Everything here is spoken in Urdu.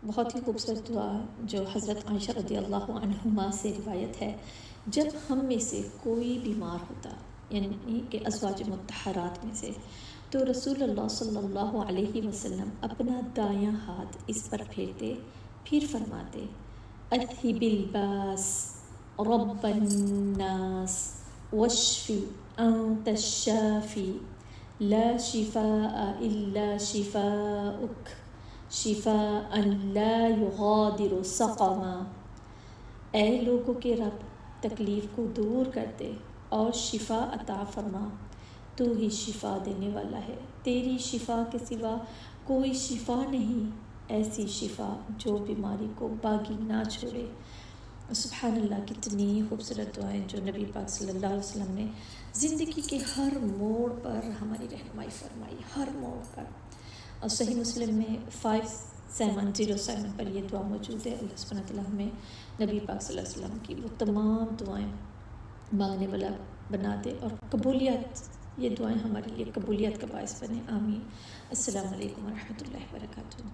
بہت ہی خوبصورت دعا جو حضرت عائشہ رضی اللہ عنہما سے روایت ہے، جب ہم میں سے کوئی بیمار ہوتا، یعنی کہ ازواج مطہرات میں سے، تو رسول اللہ صلی اللہ علیہ وسلم اپنا دایاں ہاتھ اس پر پھیرتے، پھر فرماتے: اذھب الباس رب الناس واشفی انت الشافی لا شفاء الا شفاؤک شفاء لا یغادر سقما۔ اے لوگوں کے رب، تکلیف کو دور کر دے اور شفا عطا فرما، تو ہی شفا دینے والا ہے، تیری شفا کے سوا کوئی شفا نہیں، ایسی شفا جو بیماری کو باقی نہ چھوڑے۔ سبحان اللہ، کتنی خوبصورت دعائیں جو نبی پاک صلی اللہ علیہ وسلم نے زندگی کے ہر موڑ پر ہماری رہنمائی فرمائی، ہر موڑ پر۔ اور صحیح مسلم میں 5707 پر یہ دعا موجود ہے۔ اللہ سبحانہ وتعالیٰ ہمیں نبی پاک صلی اللہ علیہ وسلم کی وہ تمام دعائیں مانگنے والا بنا دے، اور قبولیت، یہ دعائیں ہمارے لیے قبولیت کا باعث بنے، آمین۔ السلام علیکم ورحمۃ اللہ وبرکاتہ۔